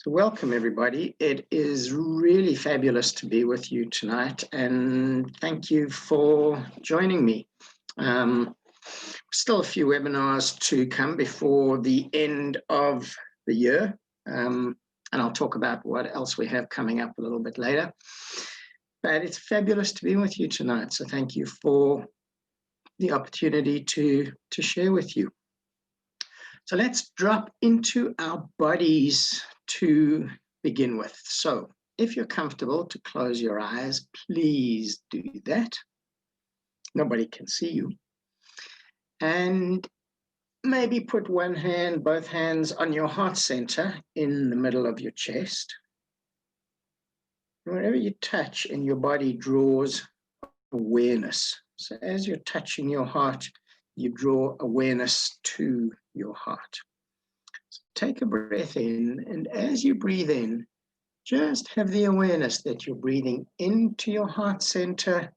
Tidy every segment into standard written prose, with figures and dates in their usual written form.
So welcome, everybody. It is really fabulous to be with you tonight, and thank you for joining me. Still a few webinars to come before the end of the year, and I'll talk about what else we have coming up a little bit later. But it's fabulous to be with you tonight, so thank you for the opportunity to share with you. So let's drop into our bodies to begin with. So if you're comfortable to close your eyes, please do that. Nobody can see you. And maybe put one hand, both hands on your heart center in the middle of your chest. Wherever you touch in your body draws awareness. So as you're touching your heart, you draw awareness to your heart. So take a breath in, and as you breathe in, just have the awareness that you're breathing into your heart center.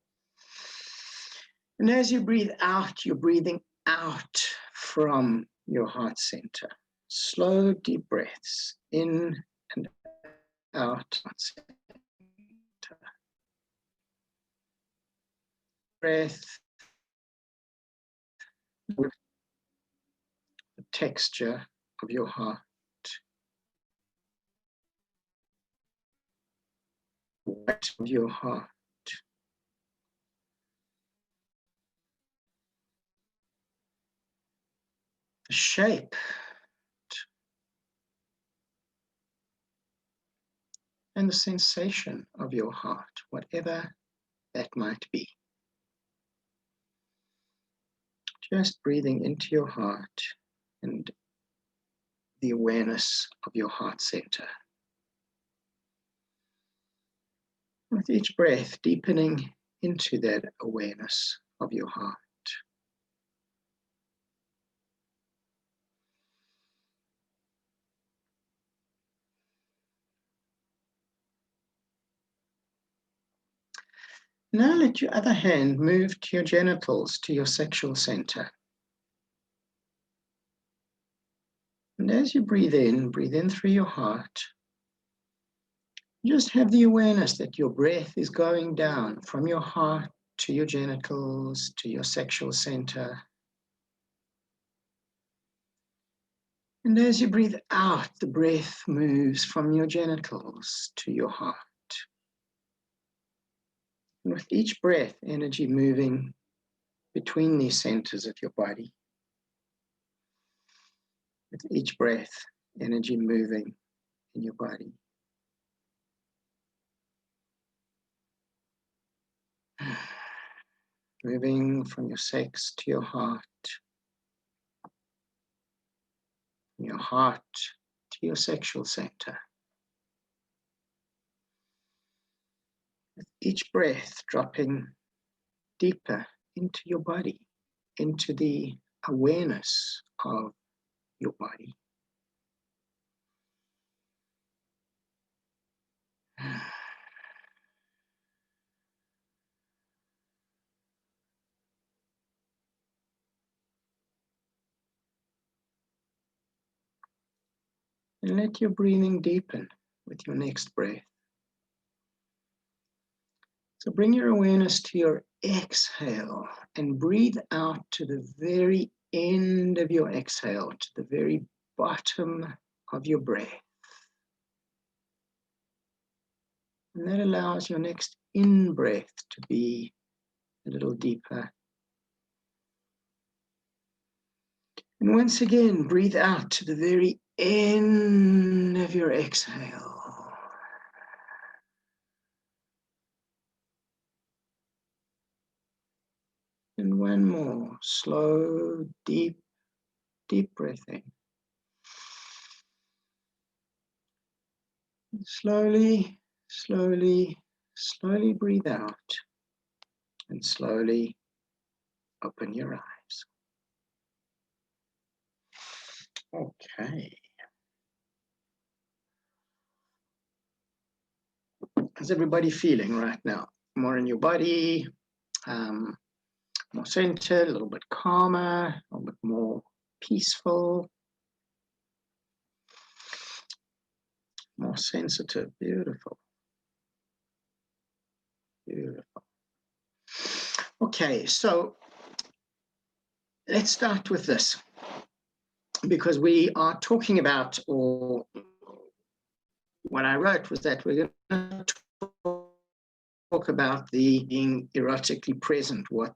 And as you breathe out, you're breathing out from your heart center. Slow, deep breaths in and out. Breath with the texture of your heart. Weight of your heart. The shape and the sensation of your heart, whatever that might be. Just breathing into your heart and the awareness of your heart center. With each breath, deepening into that awareness of your heart. Now let your other hand move to your genitals, to your sexual center. And as you breathe in through your heart. Just have the awareness that your breath is going down from your heart to your genitals, to your sexual center. And as you breathe out, the breath moves from your genitals to your heart. And with each breath, energy moving between these centers of your body. With each breath, energy moving in your body. Moving from your sex to your heart. From your heart to your sexual center. With each breath dropping deeper into your body, into the awareness of your body. And let your breathing deepen with your next breath. So bring your awareness to your exhale and breathe out to the very end of your exhale, to the very bottom of your breath. And that allows your next in-breath to be a little deeper. And once again, breathe out to the very end of your exhale. And one more, slow, deep breath in. Slowly, slowly, slowly breathe out. And slowly open your eyes. Okay. How's everybody feeling right now? More in your body, more centered, a little bit calmer, a little bit more peaceful, more sensitive. Beautiful. Beautiful. Okay, so let's start with this, because we are talking about, or what I wrote was that we're going to talk about the being erotically present, what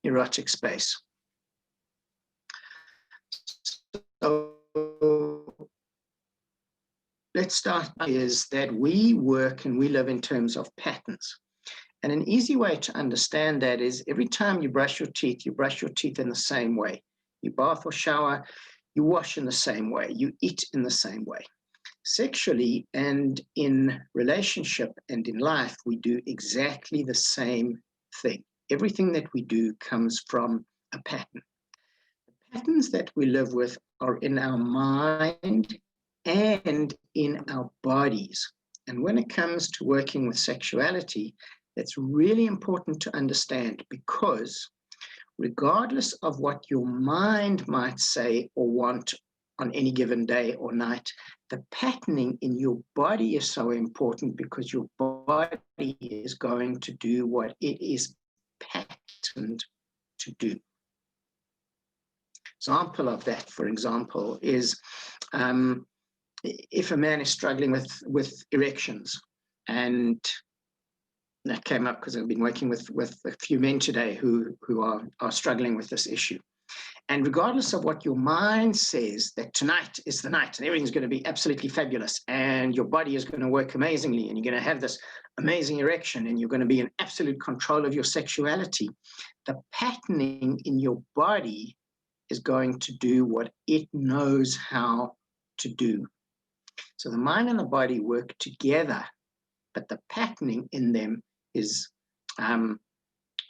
erotic space. So let's start is that we work and we live in terms of patterns. And an easy way to understand that is every time you brush your teeth in the same way. You bath or shower, you wash in the same way, you eat in the same way. Sexually and in relationship and in life, we do exactly the same thing. Everything that we do comes from a pattern. The patterns that we live with are in our mind and in our bodies. And when it comes to working with sexuality, that's really important to understand, because regardless of what your mind might say or want on any given day or night, the patterning in your body is so important, because your body is going to do what it is patterned to do. Example of that, for example, is if a man is struggling with erections, and that came up because I've been working with a few men today who are struggling with this issue. And regardless of what your mind says, that tonight is the night and everything's going to be absolutely fabulous and your body is going to work amazingly and you're going to have this amazing erection and you're going to be in absolute control of your sexuality, the patterning in your body is going to do what it knows how to do. So the mind and the body work together, but the patterning in them is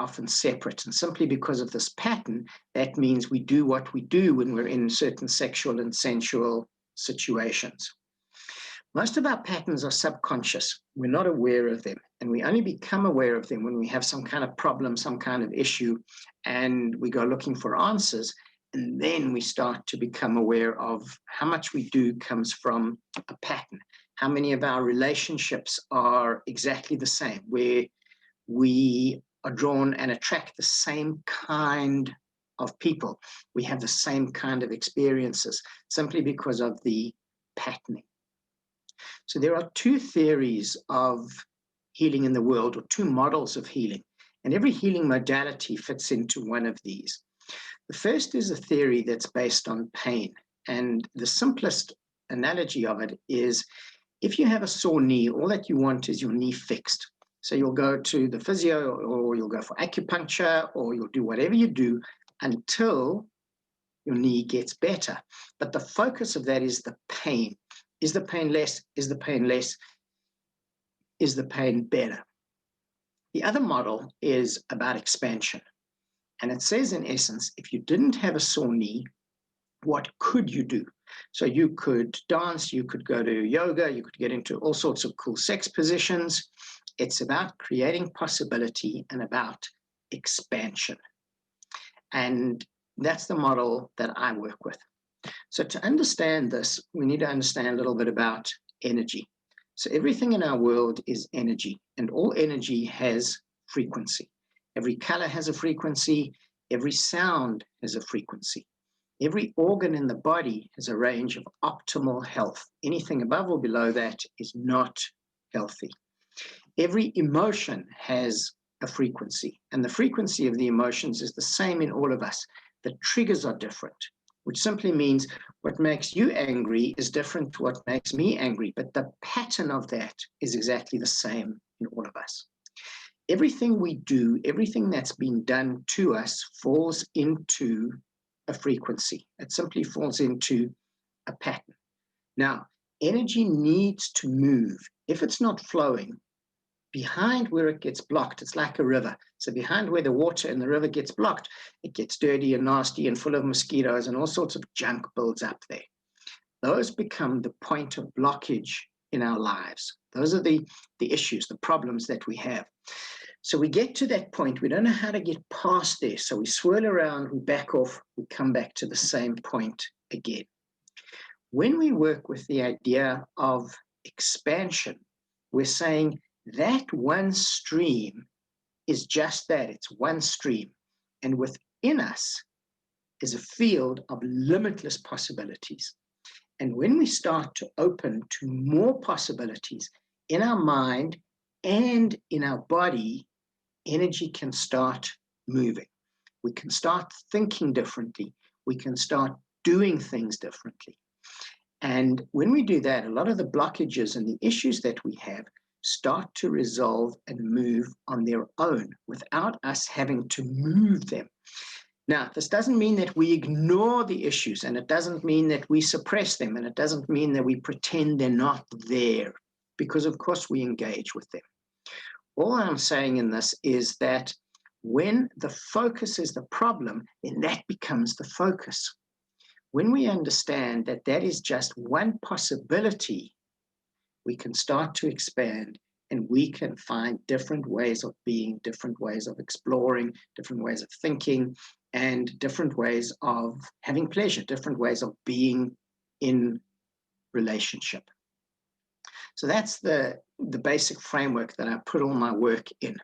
often separate. And simply because of this pattern, that means we do what we do when we're in certain sexual and sensual situations. Most of our patterns are subconscious. We're not aware of them. And we only become aware of them when we have some kind of problem, some kind of issue, and we go looking for answers. And then we start to become aware of how much we do comes from a pattern. How many of our relationships are exactly the same, where we are drawn and attract the same kind of people. We have the same kind of experiences simply because of the patterning. So there are two theories of healing in the world, or two models of healing, and every healing modality fits into one of these. The first is a theory that's based on pain, and the simplest analogy of it is if you have a sore knee, all that you want is your knee fixed. So you'll go to the physio, or you'll go for acupuncture, or you'll do whatever you do until your knee gets better. But the focus of that is the pain. Is the pain less? Is the pain less? Is the pain better? The other model is about expansion. And it says, in essence, if you didn't have a sore knee, what could you do? So you could dance, you could go to yoga, you could get into all sorts of cool sex positions. It's about creating possibility and about expansion. And that's the model that I work with. So to understand this, we need to understand a little bit about energy. So everything in our world is energy, and all energy has frequency. Every color has a frequency. Every sound has a frequency. Every organ in the body has a range of optimal health. Anything above or below that is not healthy. Every emotion has a frequency, and the frequency of the emotions is the same in all of us. The triggers are different, which simply means what makes you angry is different to what makes me angry, but the pattern of that is exactly the same in all of us. Everything we do, everything that's been done to us falls into a frequency. It simply falls into a pattern. Now, energy needs to move. If it's not flowing, behind where it gets blocked, it's like a river. So behind where the water in the river gets blocked, it gets dirty and nasty and full of mosquitoes and all sorts of junk builds up there. Those become the point of blockage in our lives. Those are the issues, the problems that we have. So we get to that point, we don't know how to get past there. So we swirl around, we back off, we come back to the same point again. When we work with the idea of expansion, we're saying that one stream is just that, it's one stream. And within us is a field of limitless possibilities. And when we start to open to more possibilities in our mind and in our body, energy can start moving. We can start thinking differently. We can start doing things differently. And when we do that, a lot of the blockages and the issues that we have start to resolve and move on their own without us having to move them. Now, this doesn't mean that we ignore the issues, and it doesn't mean that we suppress them, and it doesn't mean that we pretend they're not there, because of course we engage with them. All I'm saying in this is that when the focus is the problem, then that becomes the focus. When we understand that that is just one possibility, we can start to expand, and we can find different ways of being, different ways of exploring, different ways of thinking, and different ways of having pleasure, different ways of being in relationship. So that's the basic framework that I put all my work in.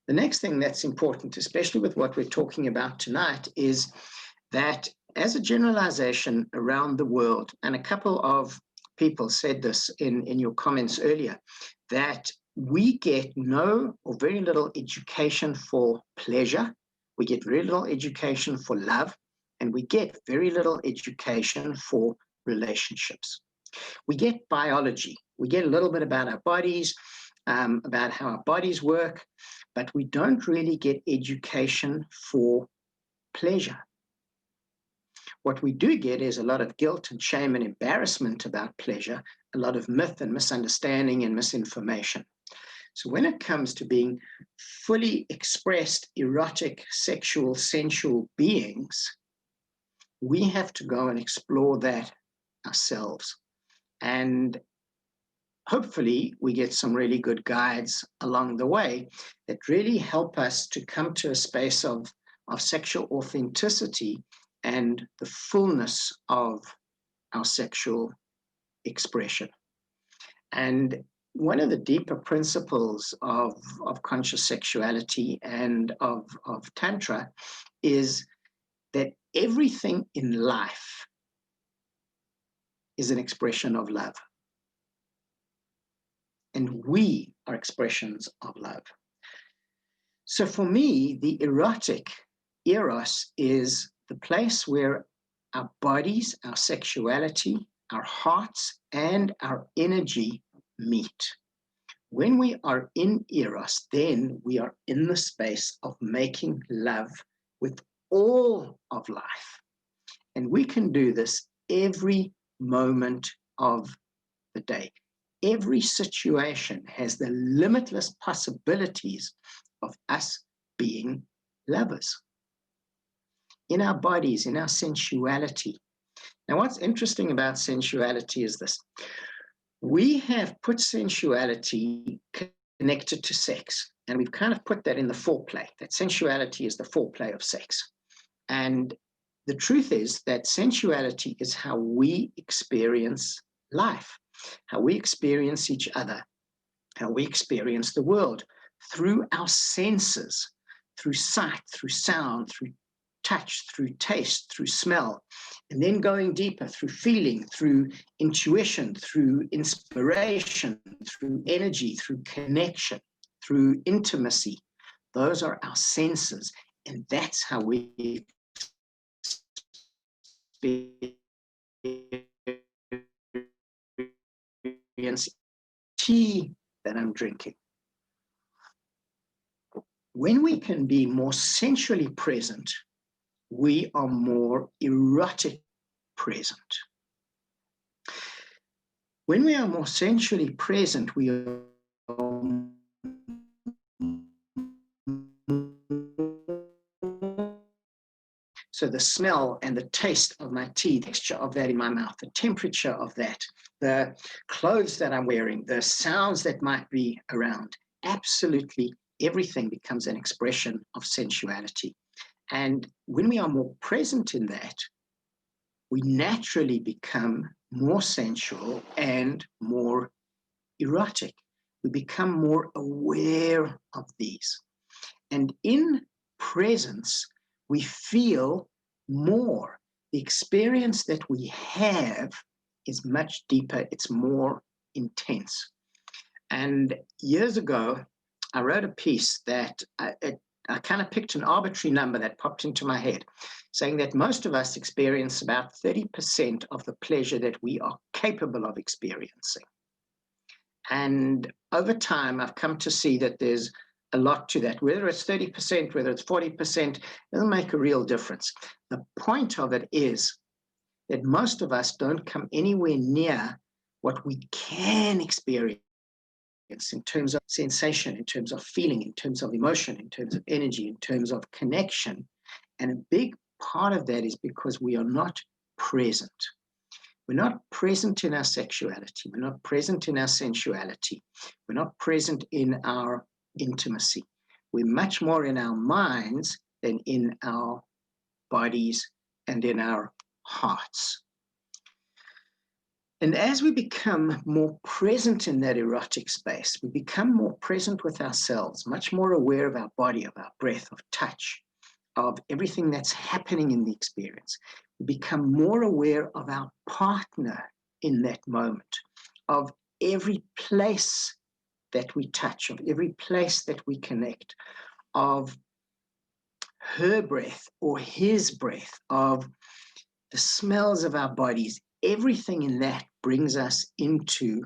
The next thing that's important, especially with what we're talking about tonight, is that as a generalization around the world, and a couple of people said this in your comments earlier, that we get no or very little education for pleasure, we get very little education for love, and we get very little education for relationships. We get biology, we get a little bit about our bodies, about how our bodies work, but we don't really get education for pleasure. What we do get is a lot of guilt and shame and embarrassment about pleasure, a lot of myth and misunderstanding and misinformation. So when it comes to being fully expressed, erotic, sexual, sensual beings, we have to go and explore that ourselves. And hopefully we get some really good guides along the way that really help us to come to a space of sexual authenticity and the fullness of our sexual expression. And one of the deeper principles of conscious sexuality and of Tantra is that everything in life is an expression of love. And we are expressions of love. So for me, the erotic, Eros, is the place where our bodies, our sexuality, our hearts, and our energy meet. When we are in Eros, then we are in the space of making love with all of life. And we can do this every moment of the day. Every situation has the limitless possibilities of us being lovers. In our bodies, in our sensuality. Now, what's interesting about sensuality is this. We have put sensuality connected to sex, and we've kind of put that in the foreplay, that sensuality is the foreplay of sex. And the truth is that sensuality is how we experience life, how we experience each other, how we experience the world through our senses, through sight, through sound, through touch, through taste, through smell, and then going deeper through feeling, through intuition, through inspiration, through energy, through connection, through intimacy. Those are our senses, and that's how we experience tea that I'm drinking. When we can be more sensually present, we are more erotic present. When we are more sensually present, we are so the smell and the taste of my tea, the texture of that in my mouth, the temperature of that, the clothes that I'm wearing, the sounds that might be around, absolutely everything becomes an expression of sensuality. And when we are more present in that, we naturally become more sensual and more erotic. We become more aware of these. And in presence, we feel more. The experience that we have is much deeper, it's more intense. And years ago, I wrote a piece that I kind of picked an arbitrary number that popped into my head, saying that most of us experience about 30% of the pleasure that we are capable of experiencing. And over time, I've come to see that there's a lot to that. Whether it's 30%, whether it's 40%, doesn't make a real difference. The point of it is that most of us don't come anywhere near what we can experience in terms of sensation, in terms of feeling, in terms of emotion, in terms of energy, in terms of connection. And a big part of that is because we are not present. We're not present in our sexuality. We're not present in our sensuality. We're not present in our intimacy. We're much more in our minds than in our bodies and in our hearts. And as we become more present in that erotic space, we become more present with ourselves, much more aware of our body, of our breath, of touch, of everything that's happening in the experience. We become more aware of our partner in that moment, of every place that we touch, of every place that we connect, of her breath or his breath, of the smells of our bodies. Everything in that brings us into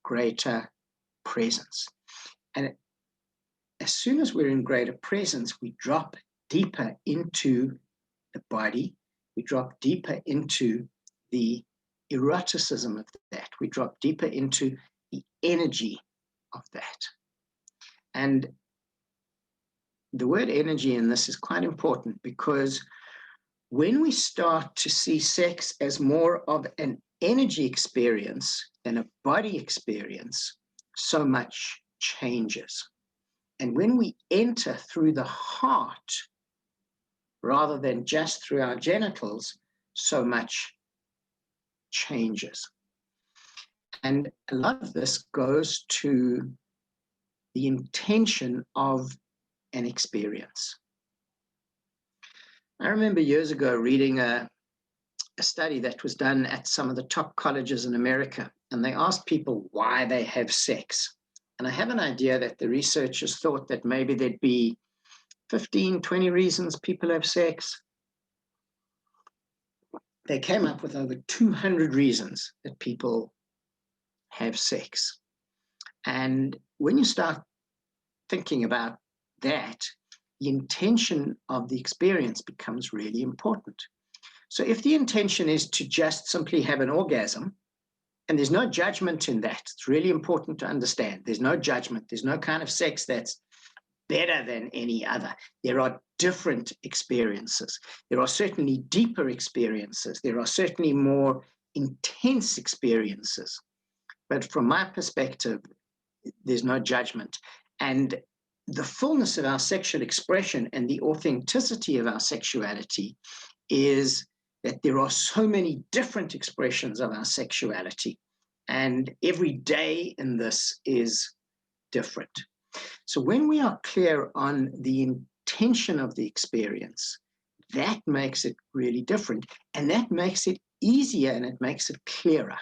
greater presence. And as soon as we're in greater presence, we drop deeper into the body. We drop deeper into the eroticism of that. We drop deeper into the energy of that. And the word energy in this is quite important, because when we start to see sex as more of an energy experience than a body experience, so much changes. And when we enter through the heart, rather than just through our genitals, so much changes. And a lot of this goes to the intention of an experience. I remember years ago reading a study that was done at some of the top colleges in America, and they asked people why they have sex. And I have an idea that the researchers thought that maybe there'd be 15, 20 reasons people have sex. They came up with over 200 reasons that people have sex. And when you start thinking about that, the intention of the experience becomes really important. So if the intention is to just simply have an orgasm, and there's no judgment in that, it's really important to understand. There's no judgment. There's no kind of sex that's better than any other. There are different experiences. There are certainly deeper experiences. There are certainly more intense experiences. But from my perspective, there's no judgment. And the fullness of our sexual expression and the authenticity of our sexuality is that there are so many different expressions of our sexuality. And every day in this is different. So when we are clear on the intention of the experience, that makes it really different. And that makes it easier and it makes it clearer.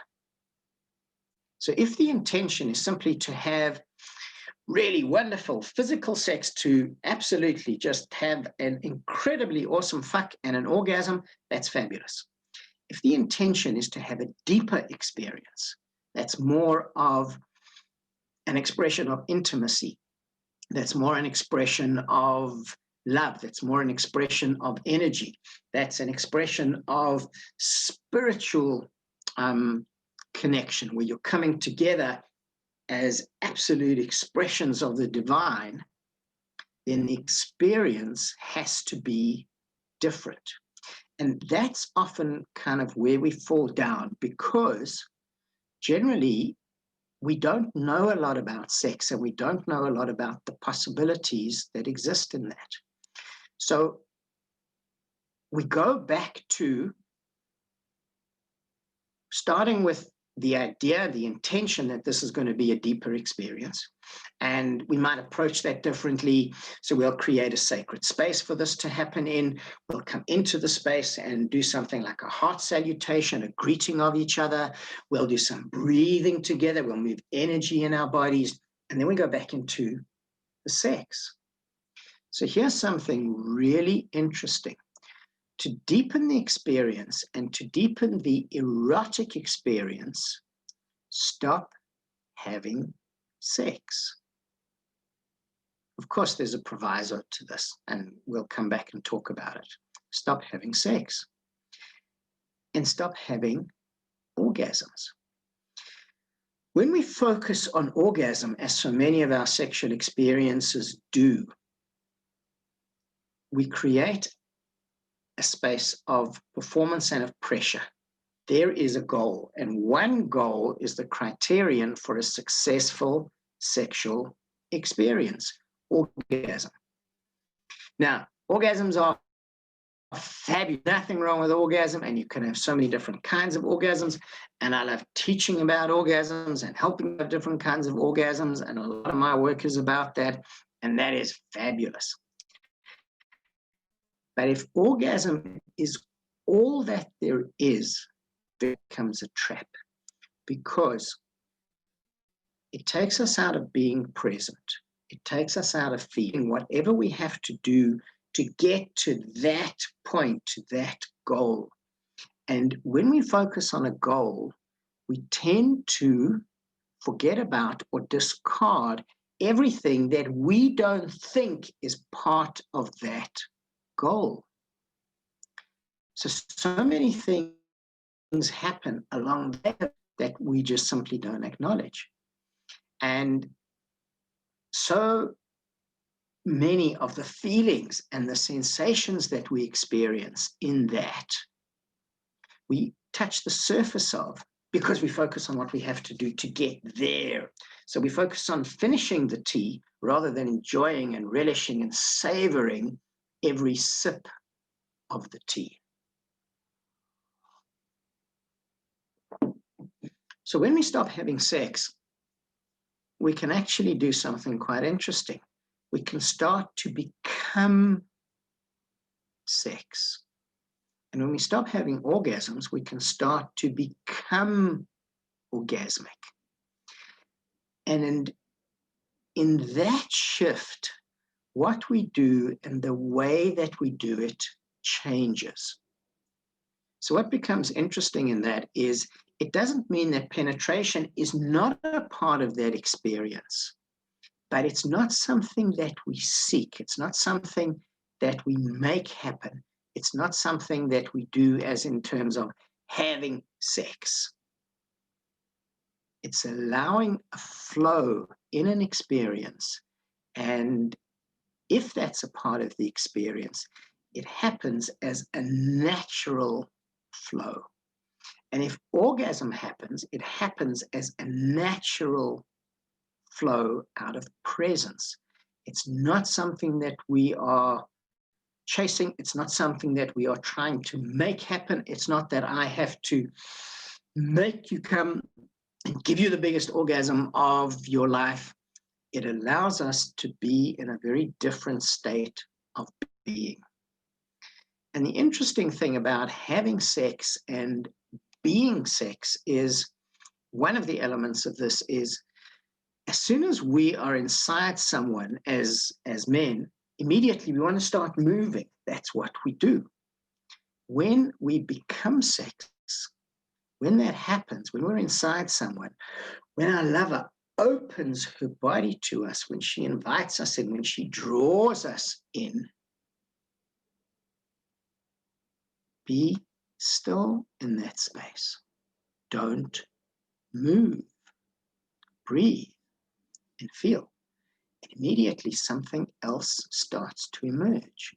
So if the intention is simply to have really wonderful physical sex, to absolutely just have an incredibly awesome fuck and an orgasm, that's fabulous. If the intention is to have a deeper experience, that's more of an expression of intimacy, that's more an expression of love, that's more an expression of energy, that's an expression of spiritual connection, where you're coming together as absolute expressions of the divine, then the experience has to be different. And that's often kind of where we fall down, because generally we don't know a lot about sex, and we don't know a lot about the possibilities that exist in that. So we go back to starting with the idea, the intention that this is going to be a deeper experience. And we might approach that differently. So we'll create a sacred space for this to happen in. We'll come into the space and do something like a heart salutation, a greeting of each other. We'll do some breathing together. We'll move energy in our bodies. And then we go back into the sex. So here's something really interesting. To deepen the experience and to deepen the erotic experience, stop having sex. Of course, there's a proviso to this, and we'll come back and talk about it. Stop having sex and stop having orgasms. When we focus on orgasm, as so many of our sexual experiences do, we create a space of performance and of pressure. There is a goal, and one goal is the criterion for a successful sexual experience: orgasm. Now, orgasms are fabulous. Nothing wrong with orgasm, and you can have so many different kinds of orgasms, and I love teaching about orgasms and helping with different kinds of orgasms, and a lot of my work is about that, and that is fabulous. But if orgasm is all that there is, it becomes a trap, because it takes us out of being present. It takes us out of feeling whatever we have to do to get to that point, to that goal. And when we focus on a goal, we tend to forget about or discard everything that we don't think is part of that goal. So many things happen along there that we just simply don't acknowledge. And so many of the feelings and the sensations that we experience in that, we touch the surface of because we focus on what we have to do to get there. So we focus on finishing the tea rather than enjoying and relishing and savoring every sip of the tea. So when we stop having sex, we can actually do something quite interesting. We can start to become sex. And when we stop having orgasms, we can start to become orgasmic. And in that shift, what we do and the way that we do it changes. So what becomes interesting in that is it doesn't mean that penetration is not a part of that experience, but it's not something that we seek. It's not something that we make happen. It's not something that we do as in terms of having sex. It's allowing a flow in an experience. And if that's a part of the experience, it happens as a natural flow. And if orgasm happens, it happens as a natural flow out of presence. It's not something that we are chasing. It's not something that we are trying to make happen. It's not that I have to make you come and give you the biggest orgasm of your life. It allows us to be in a very different state of being. And the interesting thing about having sex and being sex is, one of the elements of this is, as soon as we are inside someone as men, immediately we want to start moving. That's what we do. When we become sex, when that happens, when we're inside someone, when our lover opens her body to us, when she invites us in, when she draws us in, be still in that space. Don't move. Breathe and feel. And immediately something else starts to emerge.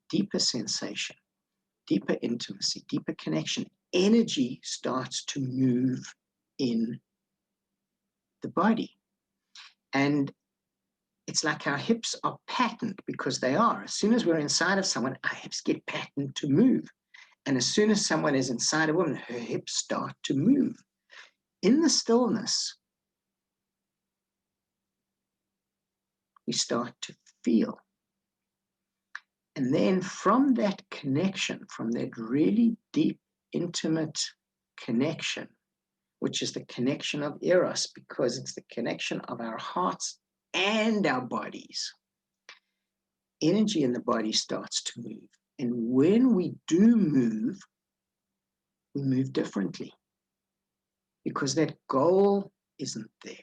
Deeper sensation, deeper intimacy, deeper connection. Energy starts to move in the body. And it's like our hips are patterned, because they are. As soon as we're inside of someone, our hips get patterned to move. And as soon as someone is inside a woman, her hips start to move. In the stillness, we start to feel. And then from that connection, from that really deep, intimate connection, which is the connection of Eros, because it's the connection of our hearts and our bodies, energy in the body starts to move. And when we do move, we move differently, because that goal isn't there.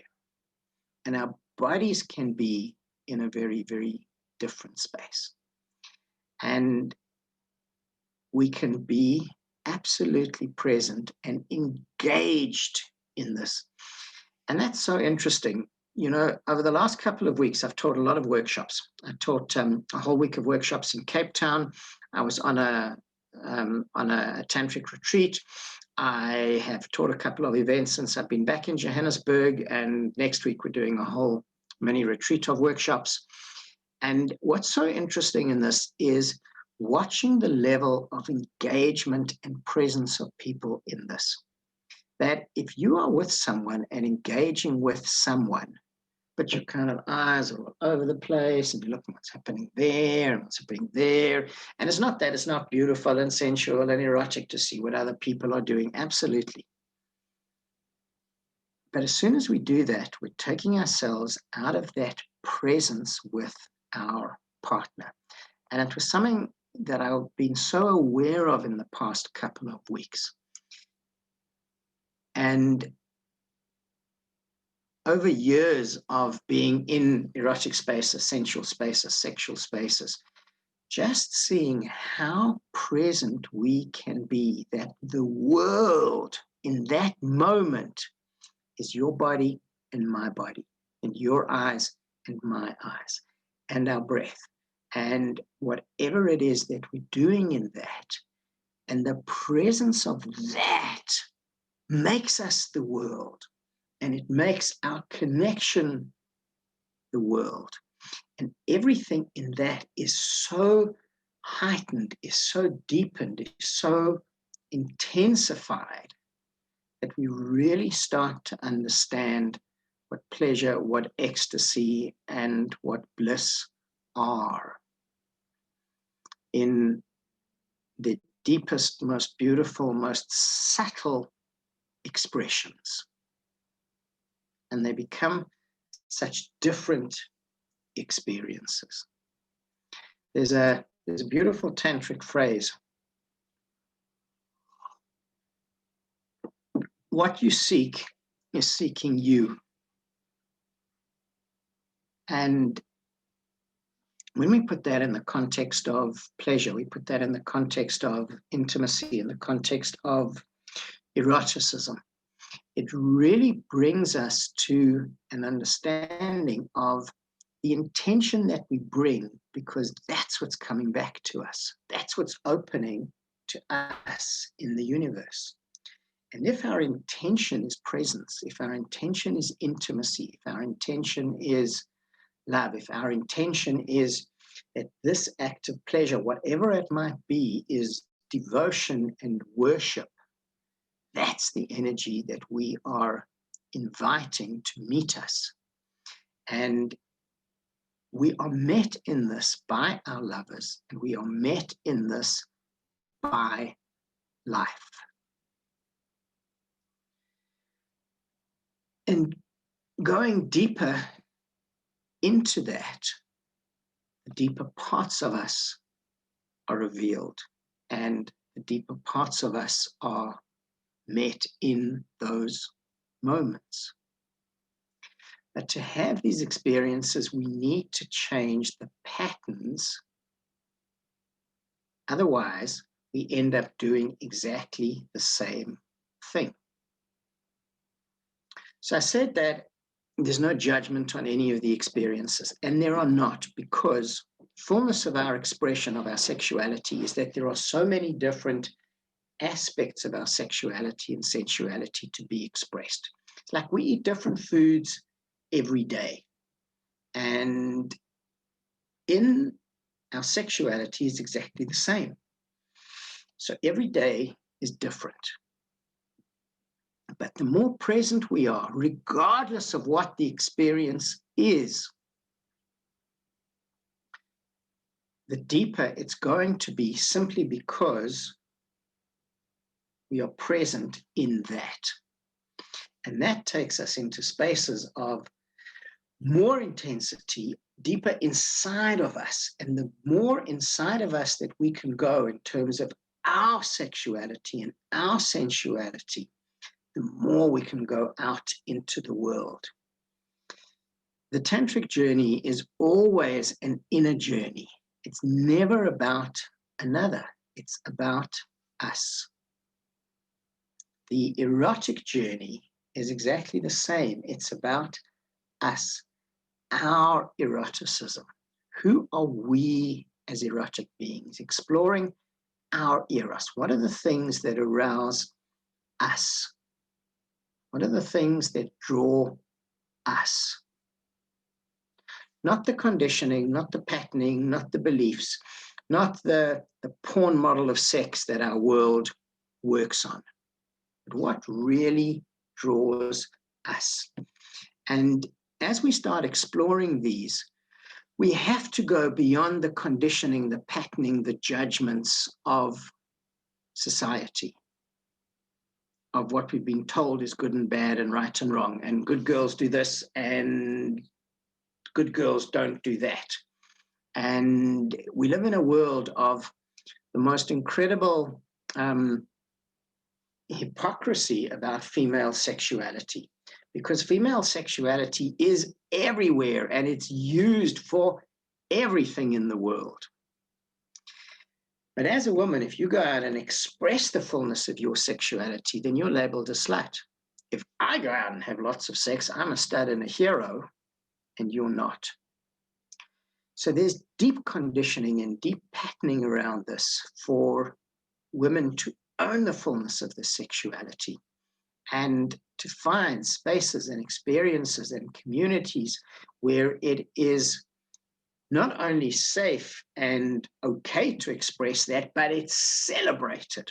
And our bodies can be in a very, very different space. And we can be absolutely present and engaged in this. And that's so interesting. You know, over the last couple of weeks, I've taught a lot of workshops. I taught a whole week of workshops in Cape Town. I was on a tantric retreat. I have taught a couple of events since I've been back in Johannesburg, and next week we're doing a whole mini retreat of workshops. And what's so interesting in this is watching the level of engagement and presence of people in this. That if you are with someone and engaging with someone, but your kind of eyes are all over the place and you look at what's happening there and what's happening there. And it's not that it's not beautiful and sensual and erotic to see what other people are doing. Absolutely. But as soon as we do that, we're taking ourselves out of that presence with our partner. And it was something that I've been so aware of in the past couple of weeks. And over years of being in erotic spaces, sensual spaces, sexual spaces, just seeing how present we can be, that the world in that moment is your body and my body, and your eyes and my eyes, and our breath. And whatever it is that we're doing in that, and the presence of that makes us the world, and it makes our connection the world. And everything in that is so heightened, is so deepened, is so intensified, that we really start to understand what pleasure, what ecstasy, and what bliss are in the deepest, most beautiful, most subtle expressions. And they become such different experiences. There's a beautiful tantric phrase. What you seek is seeking you. And when we put that in the context of pleasure, we put that in the context of intimacy, in the context of eroticism, it really brings us to an understanding of the intention that we bring, because that's what's coming back to us. That's what's opening to us in the universe. And if our intention is presence, if our intention is intimacy, if our intention is love, if our intention is that this act of pleasure, whatever it might be, is devotion and worship, that's the energy that we are inviting to meet us. And we are met in this by our lovers, and we are met in this by life. And going deeper into that, the deeper parts of us are revealed, and the deeper parts of us are met in those moments. But to have these experiences, we need to change the patterns. Otherwise, we end up doing exactly the same thing. So I said that there's no judgment on any of the experiences, and there are not, because fullness of our expression of our sexuality is that there are so many different aspects of our sexuality and sensuality to be expressed. It's like we eat different foods every day. And in our sexuality is exactly the same. So every day is different. But the more present we are, regardless of what the experience is, the deeper it's going to be, simply because we are present in that. And that takes us into spaces of more intensity, deeper inside of us. And the more inside of us that we can go in terms of our sexuality and our sensuality, the more we can go out into the world. The tantric journey is always an inner journey. It's never about another. It's about us. The erotic journey is exactly the same. It's about us, our eroticism. Who are we as erotic beings? Exploring our Eros. What are the things that arouse us? What are the things that draw us? Not the conditioning, not the patterning, not the beliefs, not the porn model of sex that our world works on, but what really draws us. And as we start exploring these, we have to go beyond the conditioning, the patterning, the judgments of society, of what we've been told is good and bad and right and wrong, and good girls do this and good girls don't do that. And we live in a world of the most incredible hypocrisy about female sexuality, because female sexuality is everywhere and it's used for everything in the world. But as a woman, if you go out and express the fullness of your sexuality, then you're labeled a slut. If I go out and have lots of sex, I'm a stud and a hero, and you're not. So there's deep conditioning and deep patterning around this for women to own the fullness of their sexuality and to find spaces and experiences and communities where it is not only safe and okay to express that, but it's celebrated.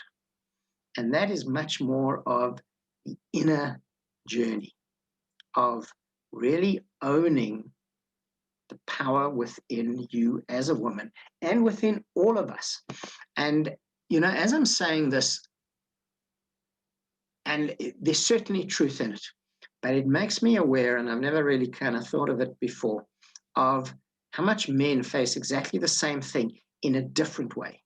And that is much more of the inner journey of really owning the power within you as a woman and within all of us. And, you know, as I'm saying this, and there's certainly truth in it, but it makes me aware, and I've never really kind of thought of it before, of how much men face exactly the same thing in a different way.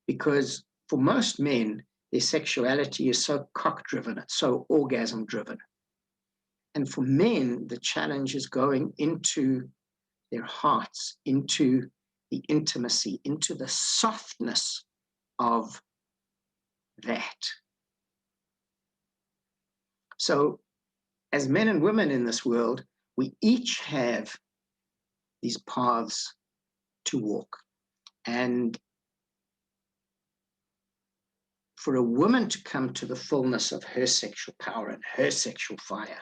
Because for most men, their sexuality is so cock-driven, it's so orgasm-driven. And for men, the challenge is going into their hearts, into the intimacy, into the softness of that. So as men and women in this world, we each have these paths to walk. And for a woman to come to the fullness of her sexual power and her sexual fire,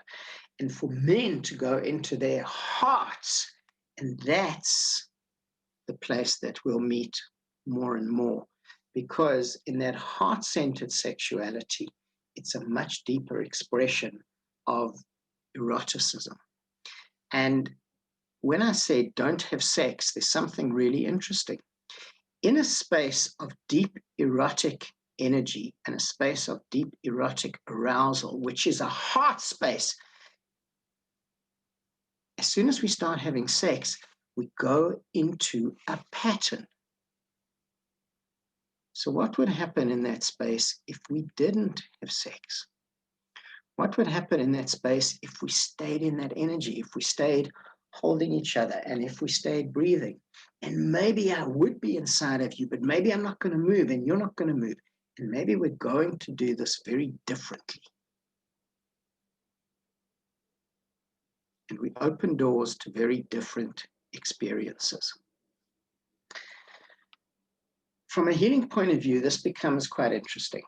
and for men to go into their hearts, and that's the place that we'll meet more and more, because in that heart-centered sexuality, it's a much deeper expression of eroticism. And when I say don't have sex, there's something really interesting. In a space of deep erotic energy and a space of deep erotic arousal, which is a heart space, as soon as we start having sex, we go into a pattern. So what would happen in that space if we didn't have sex? What would happen in that space if we stayed in that energy, if we stayed holding each other, and if we stayed breathing? And maybe I would be inside of you, but maybe I'm not going to move and you're not going to move. And maybe we're going to do this very differently. And we open doors to very different experiences. From a healing point of view, this becomes quite interesting.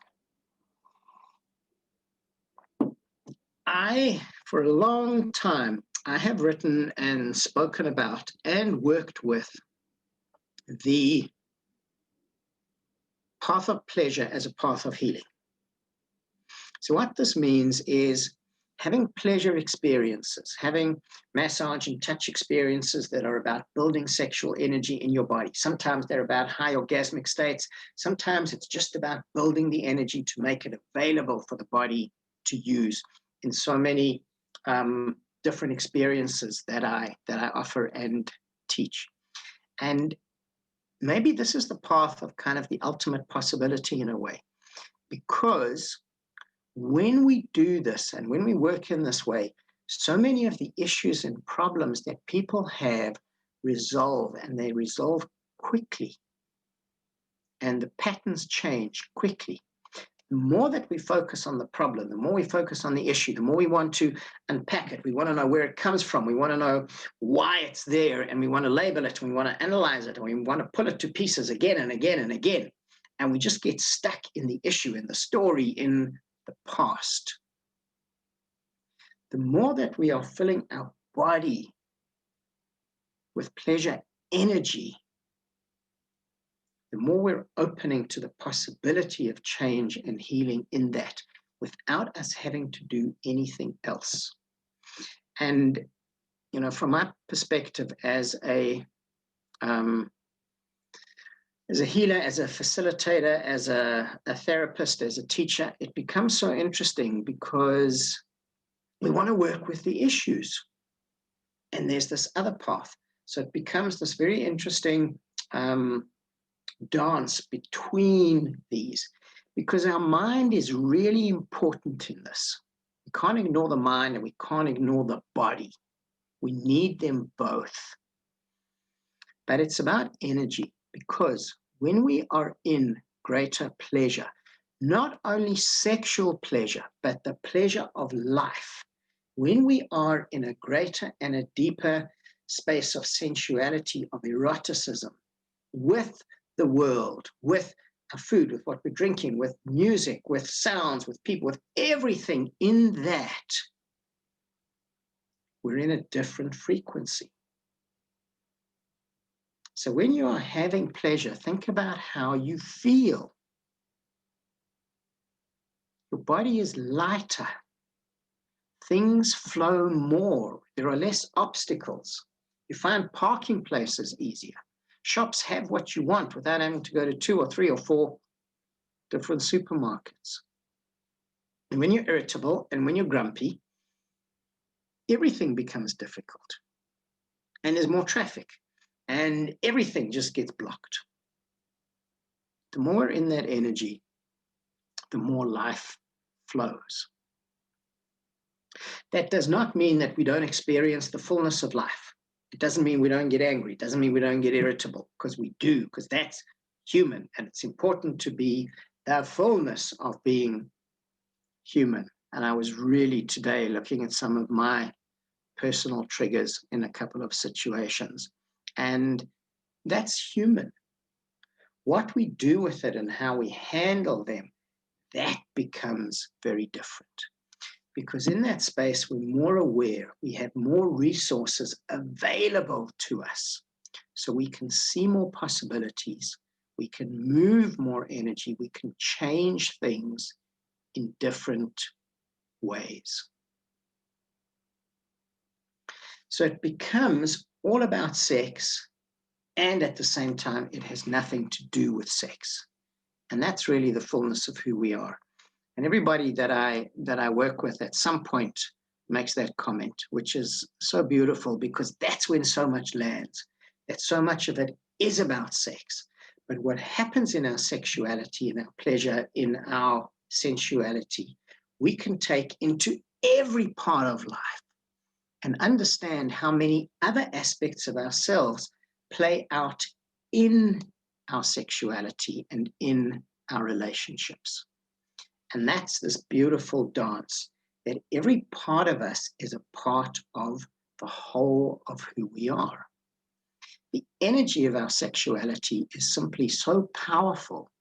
for a long time, I have written and spoken about and worked with the path of pleasure as a path of healing. So what this means is having pleasure experiences, having massage and touch experiences that are about building sexual energy in your body. Sometimes they're about high orgasmic states. Sometimes it's just about building the energy to make it available for the body to use in so many different experiences that I offer and teach. And maybe this is the path of kind of the ultimate possibility in a way, because when we do this and when we work in this way, so many of the issues and problems that people have resolve, and they resolve quickly, and the patterns change quickly. The more that we focus on the problem, the more we focus on the issue, the more we want to unpack it. We want to know where it comes from. We want to know why it's there, and we want to label it, and we want to analyze it, and we want to pull it to pieces again and again and again. And we just get stuck in the issue, in the story, in the past. The more that we are filling our body with pleasure energy, the more we're opening to the possibility of change and healing in that without us having to do anything else. And, you know, from my perspective as a healer, as a facilitator, as a therapist, as a teacher, it becomes so interesting because we want to work with the issues. And there's this other path. So it becomes this very interesting dance between these, because our mind is really important in this. We can't ignore the mind and we can't ignore the body. We need them both. But it's about energy, because when we are in greater pleasure, not only sexual pleasure, but the pleasure of life, when we are in a greater and a deeper space of sensuality, of eroticism, with the world, with our food, with what we're drinking, with music, with sounds, with people, with everything in that, we're in a different frequency. So when you are having pleasure, think about how you feel. Your body is lighter. Things flow more. There are less obstacles. You find parking places easier. Shops have what you want without having to go to 2 or 3 or 4 different supermarkets. And when you're irritable and when you're grumpy, everything becomes difficult. And there's more traffic. And everything just gets blocked. The more we're in that energy, the more life flows. That does not mean that we don't experience the fullness of life. It doesn't mean we don't get angry. It doesn't mean we don't get irritable, because we do, because that's human. And it's important to be the fullness of being human. And I was really today looking at some of my personal triggers in a couple of situations. And that's human. What we do with it and how we handle them, that becomes very different. Because in that space, we're more aware, we have more resources available to us. So we can see more possibilities, we can move more energy, we can change things in different ways. So it becomes all about sex, and at the same time, it has nothing to do with sex. And that's really the fullness of who we are. And everybody that I work with at some point makes that comment, which is so beautiful, because that's when so much lands, that so much of it is about sex. But what happens in our sexuality, in our pleasure, in our sensuality, we can take into every part of life and understand how many other aspects of ourselves play out in our sexuality and in our relationships. And that's this beautiful dance, that every part of us is a part of the whole of who we are. The energy of our sexuality is simply so powerful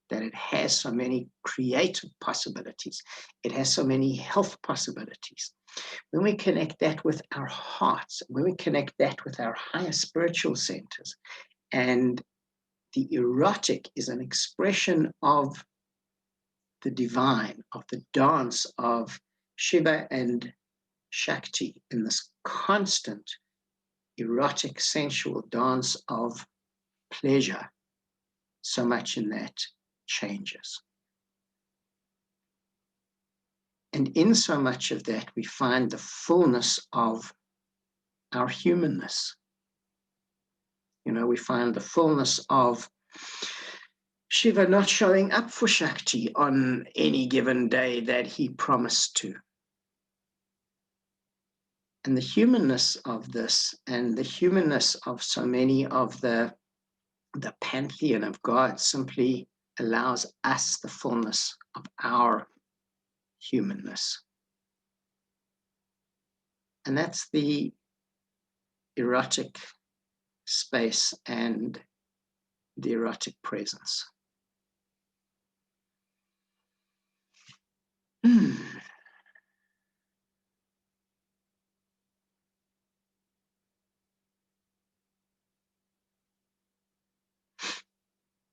that it has so many creative possibilities. It has so many health possibilities. When we connect that with our hearts, when we connect that with our higher spiritual centers, and the erotic is an expression of the divine, of the dance of Shiva and Shakti in this constant erotic, sensual dance of pleasure, so much in that changes. And in so much of that, we find the fullness of our humanness. You know, we find the fullness of Shiva not showing up for Shakti on any given day that he promised to. And the humanness of this, and the humanness of so many of the pantheon of God, simply allows us the fullness of our humanness. And that's the erotic space and the erotic presence.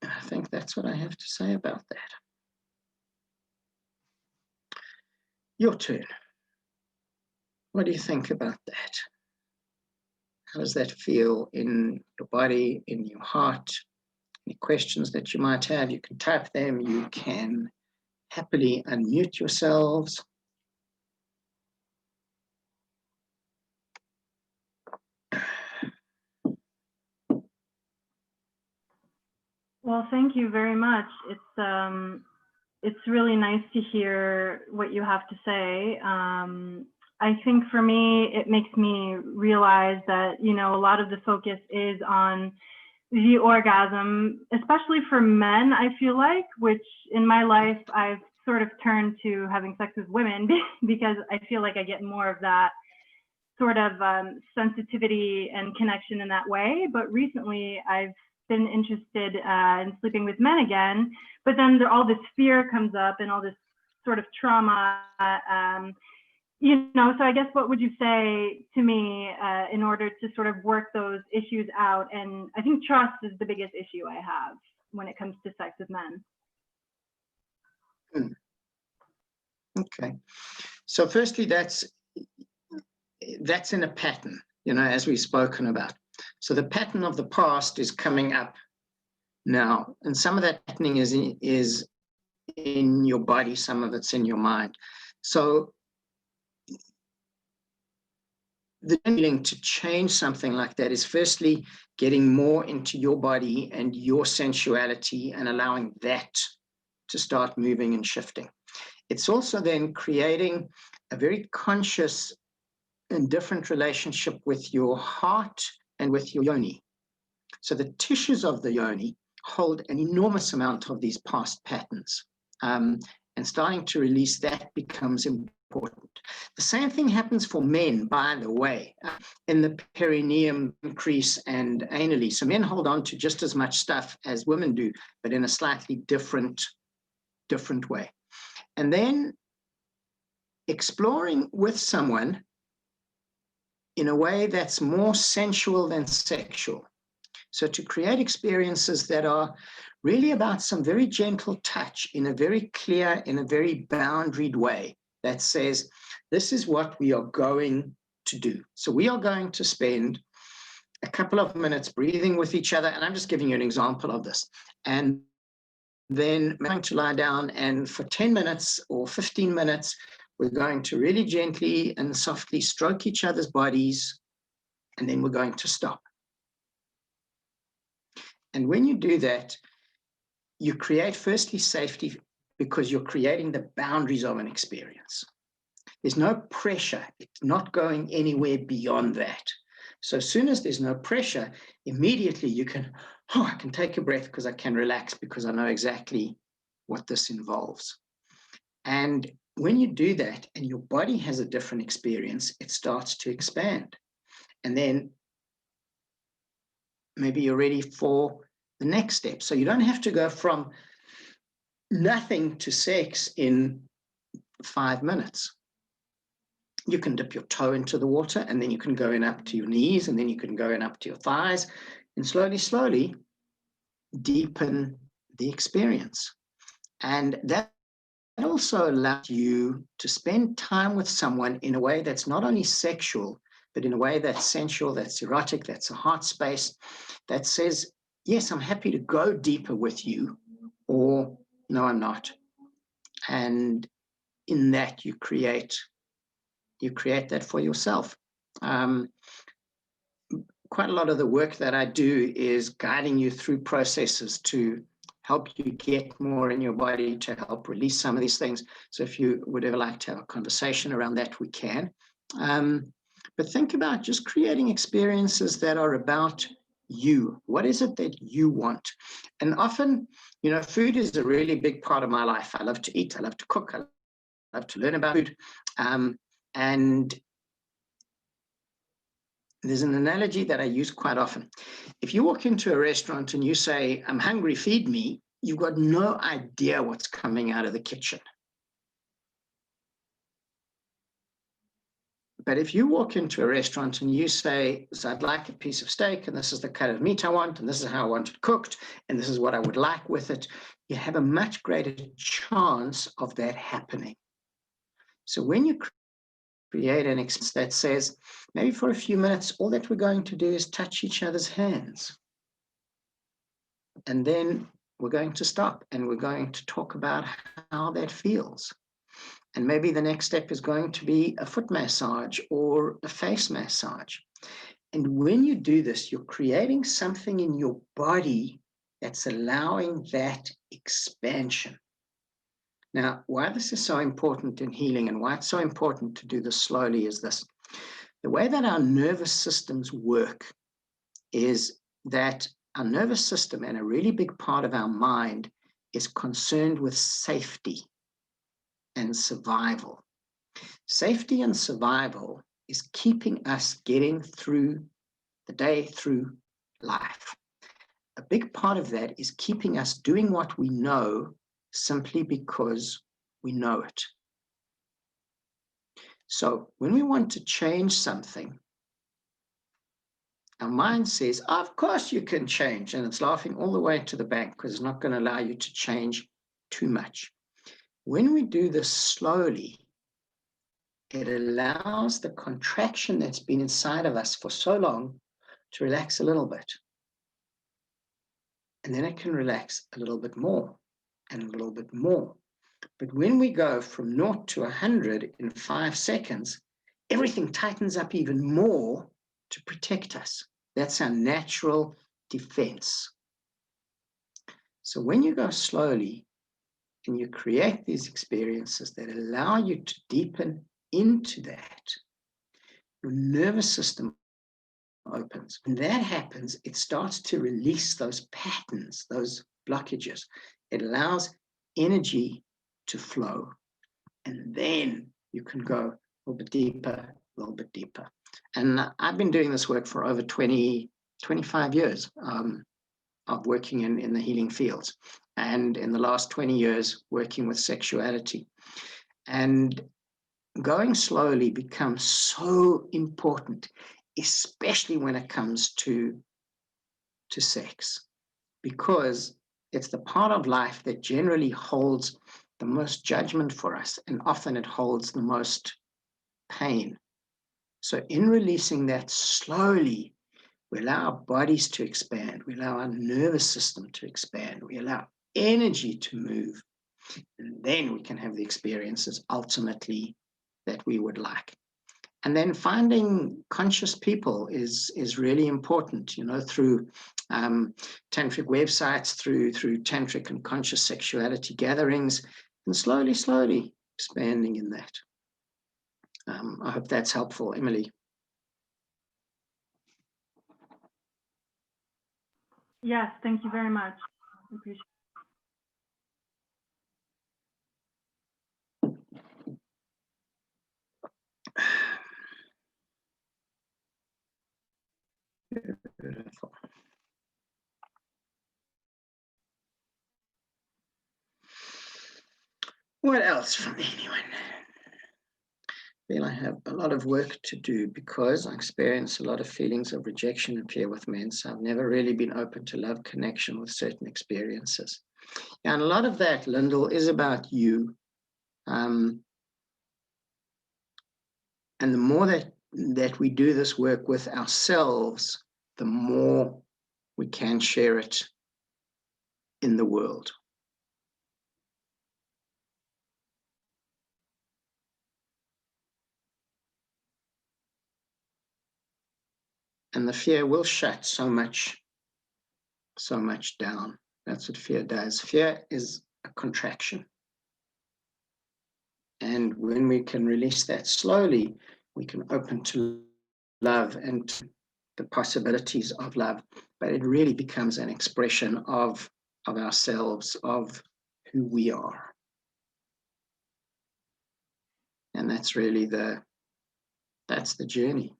I think that's what I have to say about that. Your turn. What do you think about that? How does that feel in your body, in your heart? Any questions that you might have, you can type them. You can happily unmute yourselves. Well, thank you very much. It's really nice to hear what you have to say. I think for me, it makes me realize that, you know, a lot of the focus is on the orgasm, especially for men, I feel like, which in my life, I've sort of turned to having sex with women because I feel like I get more of that sort of sensitivity and connection in that way. But recently, I've been interested in sleeping with men again, but then all this fear comes up and all this sort of trauma, you know, so I guess what would you say to me in order to sort of work those issues out? And I think trust is the biggest issue I have when it comes to sex with men. Okay. So firstly, that's in a pattern, you know, as we've spoken about. So the pattern of the past is coming up now, and some of that patterning is in your body, some of it's in your mind. So the feeling to change something like that is firstly getting more into your body and your sensuality and allowing that to start moving and shifting. It's also then creating a very conscious and different relationship with your heart and with your yoni. So the tissues of the yoni hold an enormous amount of these past patterns. And starting to release that becomes important. The same thing happens for men, by the way, in the perineum, crease, and anally. So men hold on to just as much stuff as women do, but in a slightly different way. And then exploring with someone in a way that's more sensual than sexual. So to create experiences that are really about some very gentle touch in a very clear, in a very boundaried way that says, this is what we are going to do. So we are going to spend a couple of minutes breathing with each other. And I'm just giving you an example of this. And then we're going to lie down, and for 10 minutes or 15 minutes, we're going to really gently and softly stroke each other's bodies, and then we're going to stop. And when you do that, you create firstly safety because you're creating the boundaries of an experience. There's no pressure. It's not going anywhere beyond that. So as soon as there's no pressure, immediately you can, I can take a breath because I can relax because I know exactly what this involves. And when you do that and your body has a different experience, it starts to expand. And then maybe you're ready for the next step. So you don't have to go from nothing to sex in 5 minutes. You can dip your toe into the water, and then you can go in up to your knees, and then you can go in up to your thighs, and slowly, slowly deepen the experience. And that also allows you to spend time with someone in a way that's not only sexual, but in a way that's sensual, that's erotic, that's a heart space, that says, yes, I'm happy to go deeper with you, or no, I'm not. And in that, you create that for yourself. Quite a lot of the work that I do is guiding you through processes to help you get more in your body, to help release some of these things. So if you would ever like to have a conversation around that, we can. But think about just creating experiences that are about you. What is it that you want? And often, food is a really big part of my life. I love to eat, I love to cook, I love to learn about food. And there's an analogy that I use quite often. If you walk into a restaurant and you say, I'm hungry, feed me, you've got no idea what's coming out of the kitchen. But if you walk into a restaurant and you say, so I'd like a piece of steak, and this is the cut of meat I want, and this is how I want it cooked, and this is what I would like with it, you have a much greater chance of that happening. So when you create an experience that says, maybe for a few minutes, all that we're going to do is touch each other's hands. And then we're going to stop and we're going to talk about how that feels. And maybe the next step is going to be a foot massage or a face massage. And when you do this, you're creating something in your body that's allowing that expansion. Now, why this is so important in healing and why it's so important to do this slowly is this. The way that our nervous systems work is that our nervous system and a really big part of our mind is concerned with safety and survival. Safety and survival is keeping us getting through the day, through life. A big part of that is keeping us doing what we know simply because we know it. So when we want to change something, our mind says, of course you can change, and it's laughing all the way to the bank because it's not going to allow you to change too much. When we do this slowly, it allows the contraction that's been inside of us for so long to relax a little bit. And then it can relax a little bit more and a little bit more. But when we go from 0 to 100 in 5 seconds, everything tightens up even more to protect us. That's our natural defense. So when you go slowly and you create these experiences that allow you to deepen into that, your nervous system opens. When that happens, it starts to release those patterns, those blockages. It allows energy to flow. And then you can go a little bit deeper, a little bit deeper. And I've been doing this work for over 25 years of working in the healing fields. And in the last 20 years, working with sexuality. And going slowly becomes so important, especially when it comes to sex, because it's the part of life that generally holds the most judgment for us, and often it holds the most pain. So in releasing that slowly, we allow our bodies to expand, we allow our nervous system to expand, we allow energy to move, and then we can have the experiences ultimately that we would like. And then finding conscious people is really important, through tantric websites, through tantric and conscious sexuality gatherings, and slowly expanding in that. I hope that's helpful, Emily. Yes, thank you very much. I appreciate it. Beautiful. What else from anyone? I feel I have a lot of work to do because I experience a lot of feelings of rejection appear with men. So I've never really been open to love connection with certain experiences. And a lot of that, Lyndall, is about you. And the more that we do this work with ourselves, the more we can share it in the world. And the fear will shut so much down. That's what fear does. Fear is a contraction. And when we can release that slowly, we can open to love and the possibilities of love. But it really becomes an expression of ourselves, of who we are. And that's really that's the journey.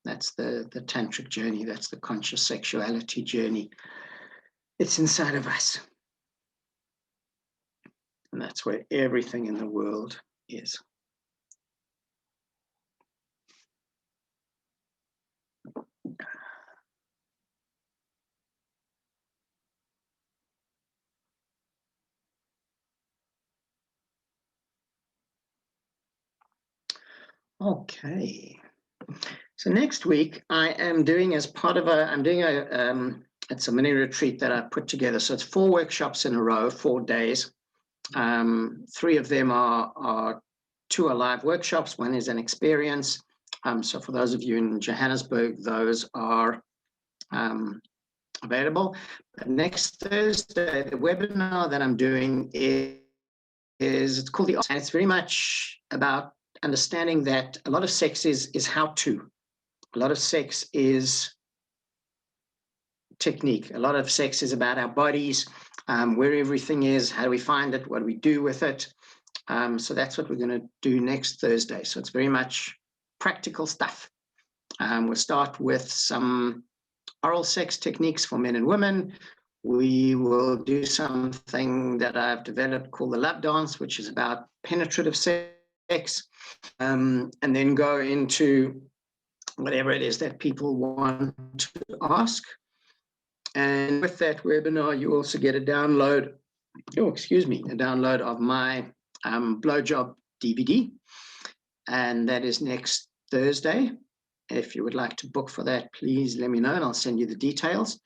That's the tantric journey. That's the conscious sexuality journey. It's inside of us. And that's where everything in the world is. Okay. So next week I am doing as part of it's a mini retreat that I put together. So it's 4 workshops in a row, 4 days. 3 of them are 2 are live workshops. 1 is an experience. So for those of you in Johannesburg, those are available. But next Thursday, the webinar that I'm doing is it's called the Erotic, and it's very much about understanding that a lot of sex is how to. A lot of sex is technique. A lot of sex is about our bodies, where everything is, how do we find it, what do we do with it. So that's what we're going to do next Thursday. So it's very much practical stuff. We'll start with some oral sex techniques for men and women. We will do something that I've developed called the love dance, which is about penetrative sex, and then go into whatever it is that people want to ask. And with that webinar, you also get a download, a download of my blowjob DVD. And that is next Thursday. If you would like to book for that, please let me know and I'll send you the details.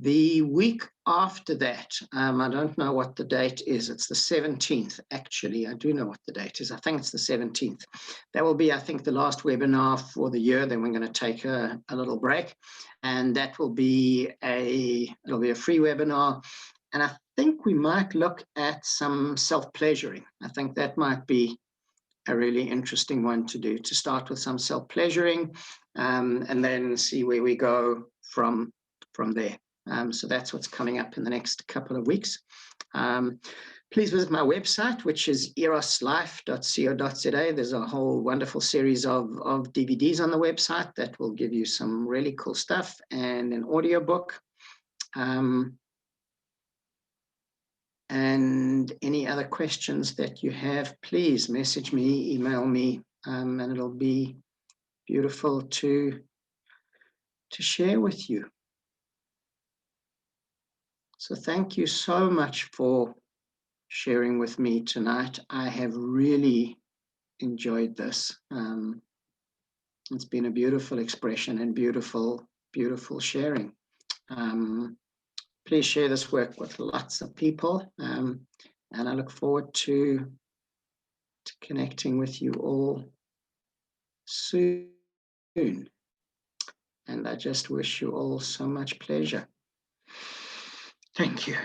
The week after that, I don't know what the date is. It's the 17th, actually. I do know what the date is. I think it's the 17th. That will be, I think, the last webinar for the year. Then we're going to take a little break. And that will be it'll be a free webinar. And I think we might look at some self-pleasuring. I think that might be a really interesting one to do, to start with some self-pleasuring and then see where we go from there. So that's what's coming up in the next couple of weeks. Please visit my website, which is eroslife.co.za. There's a whole wonderful series of DVDs on the website that will give you some really cool stuff and an audiobook. And any other questions that you have, please message me, email me, and it'll be beautiful to share with you. So thank you so much for sharing with me tonight. I have really enjoyed this. It's been a beautiful expression and beautiful, beautiful sharing. Please share this work with lots of people. And I look forward to connecting with you all soon. And I just wish you all so much pleasure. Thank you.